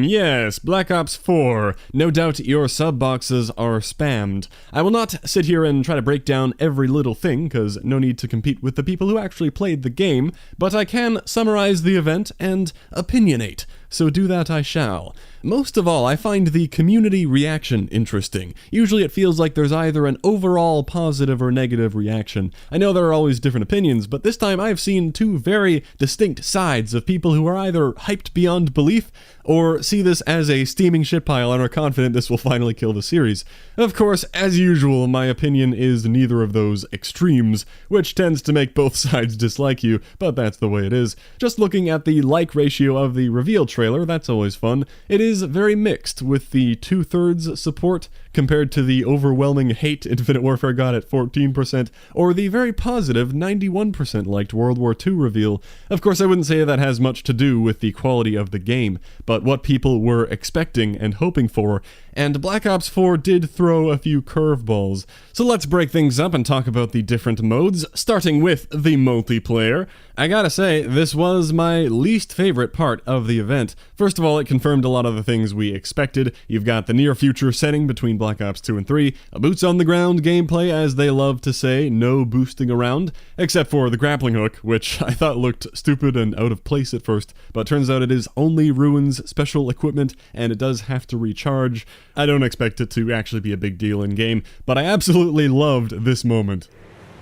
Yes, Black Ops 4. No doubt your sub boxes are spammed. I will not sit here and try to break down every little thing, cause no need to compete with the people who actually played the game, but I can summarize the event and opinionate. So do that I shall. Most of all, I find the community reaction interesting. Usually it feels like there's either an overall positive or negative reaction. I know there are always different opinions, but this time I've seen two very distinct sides of people who are either hyped beyond belief or see this as a steaming shitpile and are confident this will finally kill the series. Of course, as usual, my opinion is neither of those extremes, which tends to make both sides dislike you, but that's the way it is. Just looking at the like ratio of the reveal trailer, that's always fun. It is very mixed, with the 2/3 support compared to the overwhelming hate Infinite Warfare got at 14%, or the very positive 91% liked World War II reveal. Of course, I wouldn't say that has much to do with the quality of the game, but what people were expecting and hoping for, and Black Ops 4 did throw a few curveballs. So let's break things up and talk about the different modes, starting with the multiplayer. I gotta say, this was my least favorite part of the event. First of all, it confirmed a lot of the things we expected. You've got the near future setting between Black Ops 2 and 3, a boots on the ground gameplay, as they love to say, no boosting around, except for the grappling hook, which I thought looked stupid and out of place at first, but turns out it is only Ruin's special equipment, and it does have to recharge. I don't expect it to actually be a big deal in-game, but I absolutely loved this moment.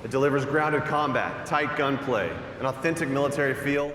It delivers grounded combat, tight gunplay, an authentic military feel.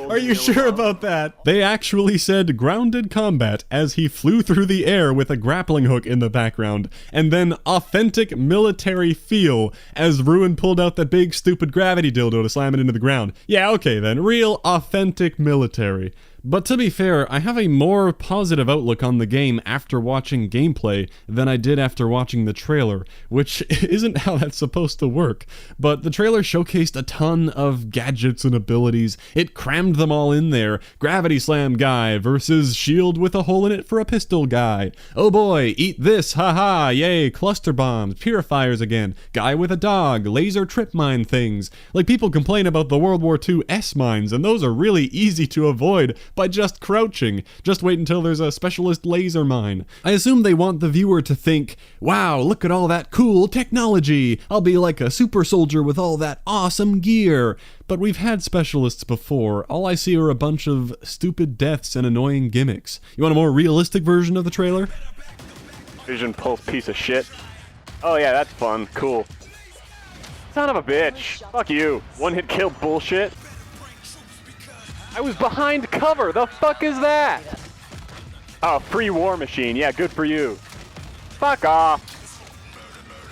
Are you sure about that? They actually said grounded combat as he flew through the air with a grappling hook in the background, and then authentic military feel as Ruin pulled out that big stupid gravity dildo to slam it into the ground. Yeah, okay then, real authentic military. But to be fair, I have a more positive outlook on the game after watching gameplay than I did after watching the trailer, which isn't how that's supposed to work. But the trailer showcased a ton of gadgets and abilities. It crammed them all in there. Gravity slam guy versus shield with a hole in it for a pistol guy. Oh boy, eat this, haha, yay, cluster bombs, purifiers again, guy with a dog, laser trip mine things. Like, people complain about the World War II S-mines, and those are really easy to avoid by just crouching. Just wait until there's a specialist laser mine. I assume they want the viewer to think, wow, look at all that cool technology. I'll be like a super soldier with all that awesome gear. But we've had specialists before. All I see are a bunch of stupid deaths and annoying gimmicks. You want a more realistic version of the trailer? Vision pulse piece of shit. Oh yeah, that's fun. Cool. Son of a bitch. Fuck you. One hit kill bullshit. I was behind cover. The fuck is that? Oh, free war machine. Yeah, good for you. Fuck off.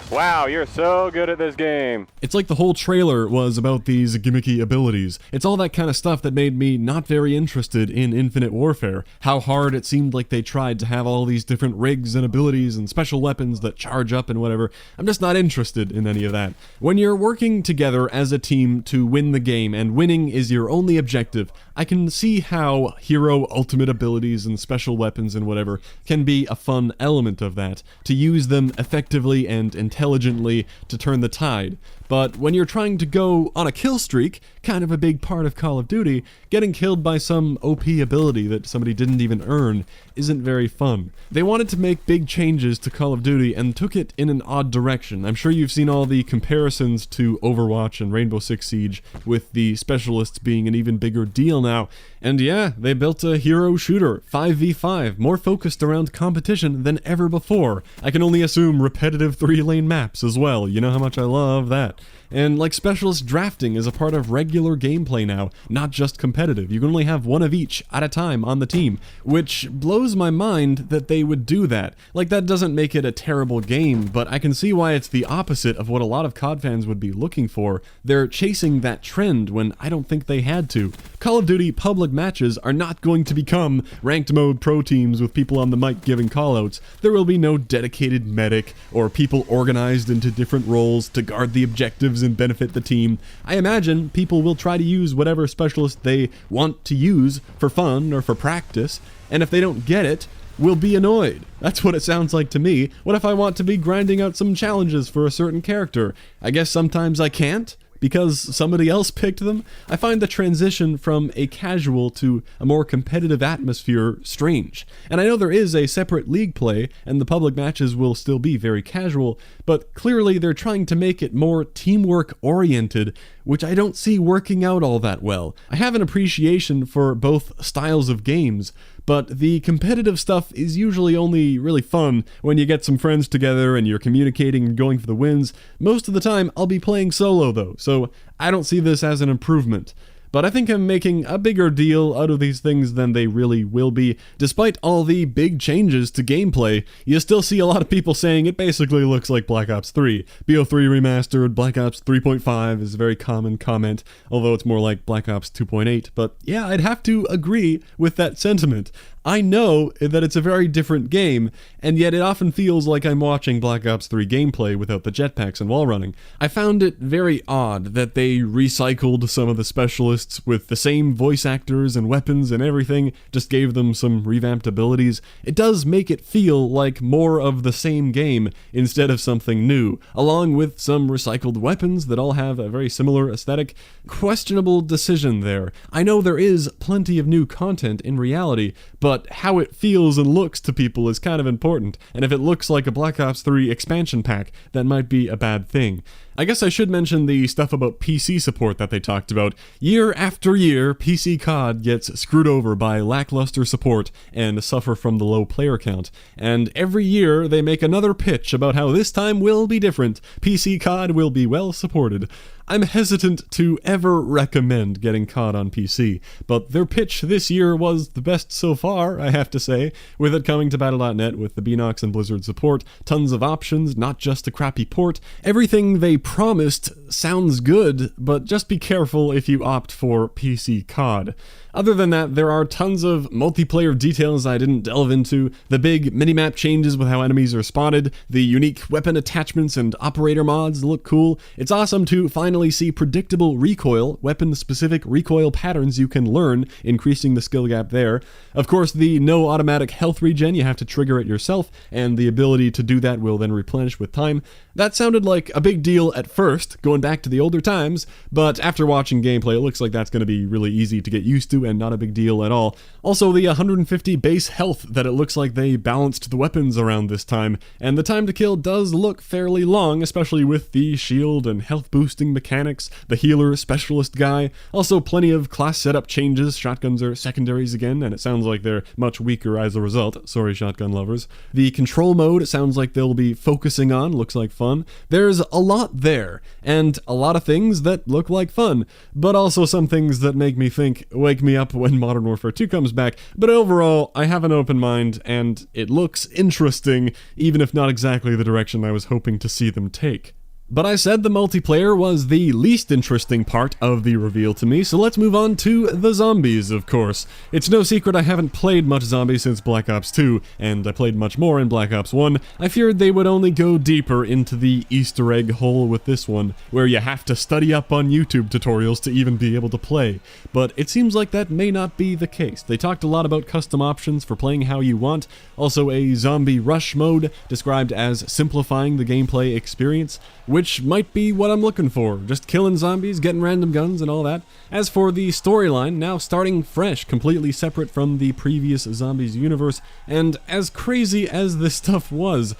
Wow, you're so good at this game. It's like the whole trailer was about these gimmicky abilities. It's all that kind of stuff that made me not very interested in Infinite Warfare. How hard it seemed like they tried to have all these different rigs and abilities and special weapons that charge up and whatever. I'm just not interested in any of that. When you're working together as a team to win the game, and winning is your only objective, I can see how hero ultimate abilities and special weapons and whatever can be a fun element of that, to use them effectively and intelligently to turn the tide. But when you're trying to go on a kill streak, kind of a big part of Call of Duty, getting killed by some OP ability that somebody didn't even earn isn't very fun. They wanted to make big changes to Call of Duty and took it in an odd direction. I'm sure you've seen all the comparisons to Overwatch and Rainbow Six Siege, with the specialists being an even bigger deal now. And yeah, they built a hero shooter, 5v5, more focused around competition than ever before. I can only assume repetitive 3-lane maps as well. You know how much I love that. And like, specialist drafting is a part of regular gameplay now, not just competitive. You can only have one of each at a time on the team, which blows my mind that they would do that. Like, that doesn't make it a terrible game, but I can see why it's the opposite of what a lot of COD fans would be looking for. They're chasing that trend when I don't think they had to. Call of Duty public matches are not going to become ranked mode pro teams with people on the mic giving callouts. There will be no dedicated medic or people organized into different roles to guard the objectives and benefit the team. I imagine people will try to use whatever specialist they want to use for fun or for practice, and if they don't get it, will be annoyed. That's what it sounds like to me. What if I want to be grinding out some challenges for a certain character? I guess sometimes I can't, because somebody else picked them. I find the transition from a casual to a more competitive atmosphere strange. And I know there is a separate league play, and the public matches will still be very casual, but clearly they're trying to make it more teamwork oriented, which I don't see working out all that well. I have an appreciation for both styles of games, but the competitive stuff is usually only really fun when you get some friends together and you're communicating and going for the wins. Most of the time I'll be playing solo though, so I don't see this as an improvement. But I think I'm making a bigger deal out of these things than they really will be. Despite all the big changes to gameplay, you still see a lot of people saying it basically looks like Black Ops 3. BO3 remastered, Black Ops 3.5 is a very common comment, although it's more like Black Ops 2.8. But yeah, I'd have to agree with that sentiment. I know that it's a very different game, and yet it often feels like I'm watching Black Ops 3 gameplay without the jetpacks and wall running. I found it very odd that they recycled some of the specialists with the same voice actors and weapons and everything, just gave them some revamped abilities. It does make it feel like more of the same game instead of something new, along with some recycled weapons that all have a very similar aesthetic. Questionable decision there. I know there is plenty of new content in reality, but how it feels and looks to people is kind of important, and if it looks like a Black Ops 3 expansion pack, that might be a bad thing. I guess I should mention the stuff about PC support that they talked about. Year after year, PC COD gets screwed over by lackluster support and suffer from the low player count. And every year, they make another pitch about how this time will be different. PC COD will be well supported. I'm hesitant to ever recommend getting COD on PC, but their pitch this year was the best so far, I have to say, with it coming to Battle.net with the Beenox and Blizzard support, tons of options, not just a crappy port. Everything they promised sounds good, but just be careful if you opt for PC COD. Other than that, there are tons of multiplayer details I didn't delve into, the big minimap changes with how enemies are spotted, the unique weapon attachments and operator mods look cool. It's awesome to finally see predictable recoil, weapon-specific recoil patterns you can learn, increasing the skill gap there. Of course, the no automatic health regen, you have to trigger it yourself, and the ability to do that will then replenish with time. That sounded like a big deal at first, going back to the older times, but after watching gameplay, it looks like that's going to be really easy to get used to and not a big deal at all. Also, the 150 base health that it looks like they balanced the weapons around this time, and the time to kill does look fairly long, especially with the shield and health boosting mechanics, the healer specialist guy. Also, plenty of class setup changes. Shotguns are secondaries again, and it sounds like they're much weaker as a result. Sorry, shotgun lovers. The control mode, it sounds like they'll be focusing on, looks like fun. There's a lot there, and a lot of things that look like fun, but also some things that make me think, wake me up when Modern Warfare 2 comes back. But overall, I have an open mind, and it looks interesting, even if not exactly the direction I was hoping to see them take. But I said the multiplayer was the least interesting part of the reveal to me, so let's move on to the zombies, of course. It's no secret I haven't played much zombies since Black Ops 2, and I played much more in Black Ops 1. I feared they would only go deeper into the Easter egg hole with this one, where you have to study up on YouTube tutorials to even be able to play. But it seems like that may not be the case. They talked a lot about custom options for playing how you want, also a zombie rush mode, described as simplifying the gameplay experience, which might be what I'm looking for, just killing zombies, getting random guns and all that. As for the storyline, now starting fresh, completely separate from the previous Zombies universe, and as crazy as this stuff was,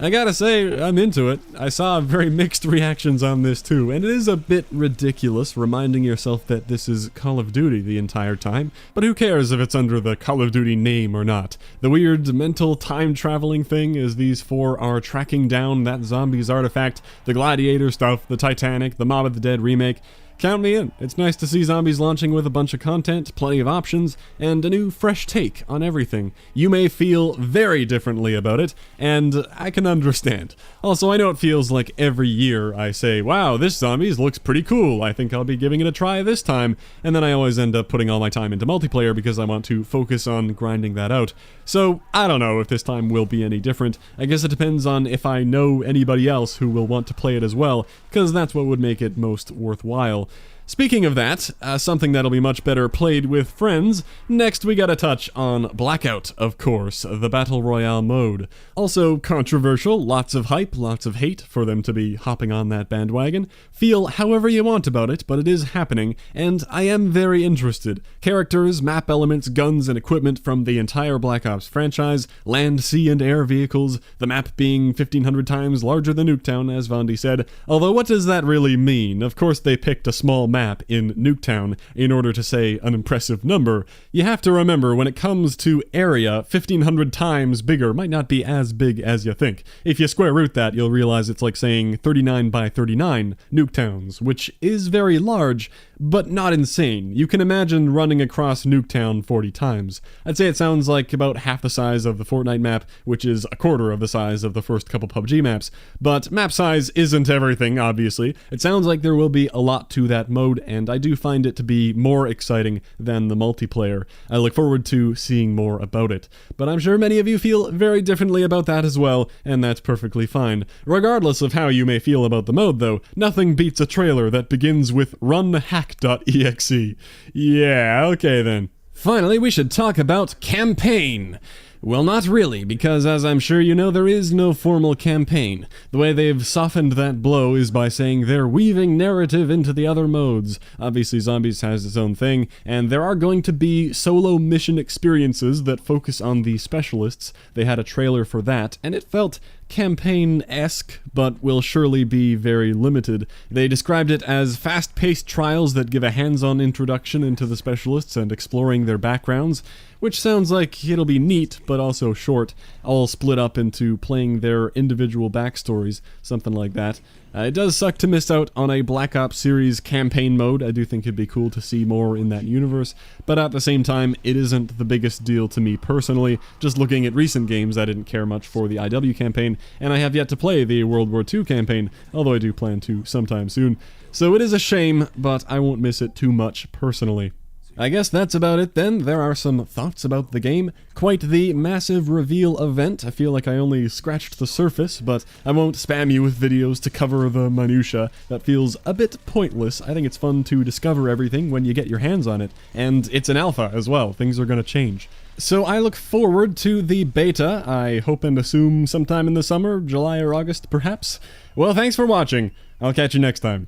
I gotta say, I'm into it. I saw very mixed reactions on this too, and it is a bit ridiculous reminding yourself that this is Call of Duty the entire time, but who cares if it's under the Call of Duty name or not? The weird mental time-traveling thing as these four are tracking down that zombies artifact, the Gladiator stuff, the Titanic, the Mob of the Dead remake. Count me in. It's nice to see zombies launching with a bunch of content, plenty of options, and a new fresh take on everything. You may feel very differently about it, and I can understand. Also, I know it feels like every year I say, wow, this zombies looks pretty cool, I think I'll be giving it a try this time, and then I always end up putting all my time into multiplayer because I want to focus on grinding that out. So, I don't know if this time will be any different. I guess it depends on if I know anybody else who will want to play it as well, because that's what would make it most worthwhile. Speaking of that, something that'll be much better played with friends, next we gotta touch on Blackout, of course, the Battle Royale mode. Also controversial, lots of hype, lots of hate for them to be hopping on that bandwagon. Feel however you want about it, but it is happening, and I am very interested. Characters, map elements, guns, and equipment from the entire Black Ops franchise, land, sea, and air vehicles, the map being 1,500 times larger than Nuketown, as Vondi said, although what does that really mean? Of course they picked a small map in Nuketown in order to say an impressive number. You have to remember, when it comes to area, 1,500 times bigger might not be as big as you think. If you square root that, you'll realize it's like saying 39 by 39 Nuketowns, which is very large, but not insane. You can imagine running across Nuketown 40 times. I'd say it sounds like about half the size of the Fortnite map, which is a quarter of the size of the first couple PUBG maps. But map size isn't everything, obviously. It sounds like there will be a lot to that mode, and I do find it to be more exciting than the multiplayer. I look forward to seeing more about it. But I'm sure many of you feel very differently about that as well, and that's perfectly fine. Regardless of how you may feel about the mode, though, nothing beats a trailer that begins with runhack.exe. Yeah, okay then. Finally, we should talk about campaign. Well, not really, because as I'm sure you know, there is no formal campaign. The way they've softened that blow is by saying they're weaving narrative into the other modes. Obviously, Zombies has its own thing, and there are going to be solo mission experiences that focus on the specialists. They had a trailer for that, and it felt campaign-esque, but will surely be very limited. They described it as fast-paced trials that give a hands-on introduction into the specialists and exploring their backgrounds, which sounds like it'll be neat, but also short, all split up into playing their individual backstories, something like that. It does suck to miss out on a Black Ops series campaign mode. I do think it'd be cool to see more in that universe, but at the same time, it isn't the biggest deal to me personally. Just looking at recent games, I didn't care much for the IW campaign, and I have yet to play the World War II campaign, although I do plan to sometime soon. So it is a shame, but I won't miss it too much personally. I guess that's about it then. There are some thoughts about the game. Quite the massive reveal event. I feel like I only scratched the surface, but I won't spam you with videos to cover the minutia. That feels a bit pointless. I think it's fun to discover everything when you get your hands on it. And it's an alpha as well. Things are going to change. So I look forward to the beta. I hope and assume sometime in the summer, July or August perhaps. Well, thanks for watching. I'll catch you next time.